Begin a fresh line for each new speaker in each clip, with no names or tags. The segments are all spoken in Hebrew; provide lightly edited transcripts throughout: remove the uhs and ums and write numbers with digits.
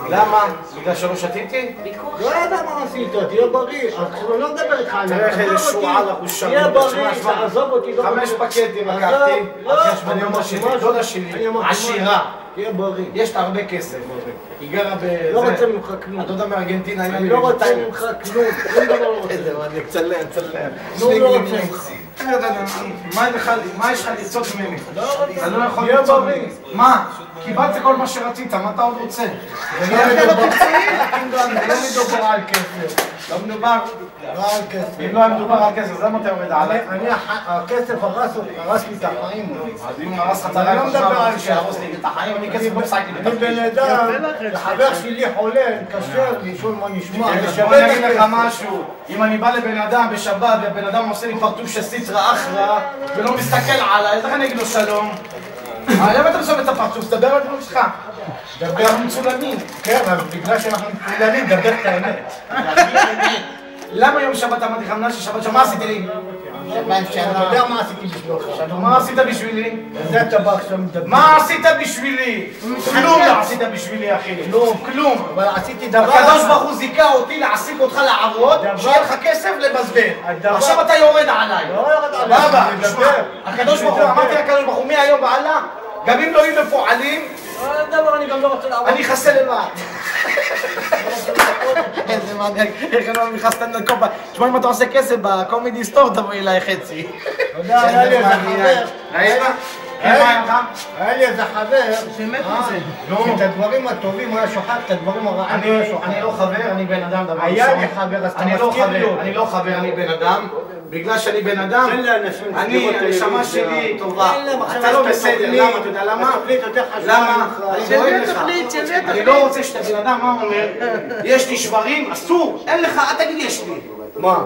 למה? בגלל שלא שתיתי?
לא יודע מה עשית, תהיה בריא. אני לא מדבר איתך עליך.
תראה איך איזה שועל אחושה.
תהיה בריא, תעזוב אותי.
5 פקטים לקחתי. אני אומר שלי, דודה שלי, עשירה.
תהיה בריא.
יש לה הרבה כסף. היא גרה בזה.
לא רוצה ממך כלום.
הדודה מארגנטינה.
אני לא רוצה ממך כלום. שום דבר לא רוצה.
אני אצלם.
לא רוצה ממך.
מה יש לך לרצות ממני? אתה לא יכול
תהיה
לרצות
בריא.
ממני. מה? קיבלת כל מה שרצית, מה אתה עוד רוצה? לא מדובר על כסף. לא מדובר על כסף. אם לא היה מדובר על כסף, אז למה אתה יורד עליי?
הכסף הרס לי את החיים.
אז אם הרס לך את החיים,
אני לא מדבר על
שיהרוס לי את החיים, אני כסף לא משחק לי
אני בן אדם, חבר שלי חולה, מתקשר, לשאול מה נשמע.
בוא אני אגיד לך משהו, אם אני בא לבן אדם בשבת והבן אדם עושה לי פרטוש של סיטרה אחרא ולא מסתכל עליי, אז איך אני אגיד לו שלום? למה אתה מסובב את הפרצוף? תדבר על דברים שלך. אנחנו מצולמים.
כן, אבל בגלל שאנחנו מצולמים, דבר את האמת.
למה יום שבת אמרתי לך מנשה שבת שמה עשיתי לי?
אתה יודע מה עשיתי בשבילך?
מה עשית בשבילי?
זה אתה בא עכשיו מדבר.
מה עשית בשבילי? כלום לא עשית בשבילי אחי. כלום.
אבל עשיתי דבר...
הקדוש ברוך הוא זיכה אותי להעסיק אותך לעבוד, שיהיה לך כסף לבזבז. עכשיו אתה יורד עליי.
לא יורד עליי.
בבא, תשמע, הקדוש ברוך הוא, אמרתי לקדוש ברוך הוא, מהיום והלאה, גם אם לא יהיו מפועלים,
אני גם לא רוצה לעבוד.
אני אחסה לבד. איזה מעניין, איך אני לא נכנס לקופה. תשמע, אם אתה עושה כסף בקומדי סטור, תבואי אליי חצי.
אתה יודע, היה לי איזה חבר.
ראית? היה
לי איזה חבר שמת מזה. את הדברים הטובים הוא היה שוכח, את הדברים הרעים הוא היה שוכח.
אני לא חבר, אני בן אדם דבר ראשון.
היה לי חבר, אז אתה מזכיר לי אותו.
אני לא חבר, אני בן אדם. בגלל שאני בן אדם, הנשמה שלי טובה. אתה לא בסדר, למה? אתה יודע למה? למה? אני דואג לך. אני לא רוצה שאתה בן אדם, מה אומר? יש לי שברים? אסור. אין לך, אל תגיד יש לי.
מה?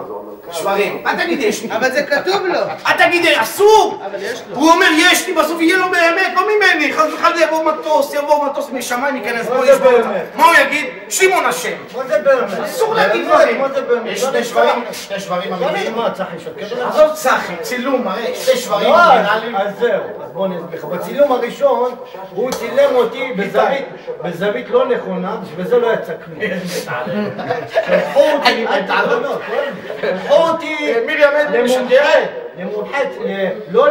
שברים. אל תגיד יש לי.
אבל זה כתוב לו.
אל תגיד אסור.
אבל יש לו.
הוא אומר יש לי, בסוף יהיה לו באמת, לא ממני. חס וחלילה יבוא מטוס משמיים, ייכנס בו, יש בו. מה הוא יגיד? שמעון השם.
מה זה באמת?
אסור להגיד דברים.
מה זה באמת?
יש שתי שברים אמיתיים.
מה, צחי שקר?
עזוב צחי, צילום, הרי שתי שברים
לא,
אמיתיים.
אז זהו, אז בוא נסביר לך. בצילום הראשון הוא צילם אותי בזווית לא נכונה, בשביל זה לא יצא כלום. שלחו אותי למומחת, לא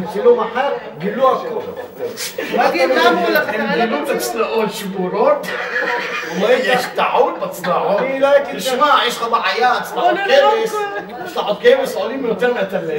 לצילום אחר, גילו הכל.
מגיד, למה הוא לך?
הם גילו את הצלעות שבורות, יש טעות בצלעות. תשמע, יש לך בעיה, צלעות כבש עולים יותר מהטלה.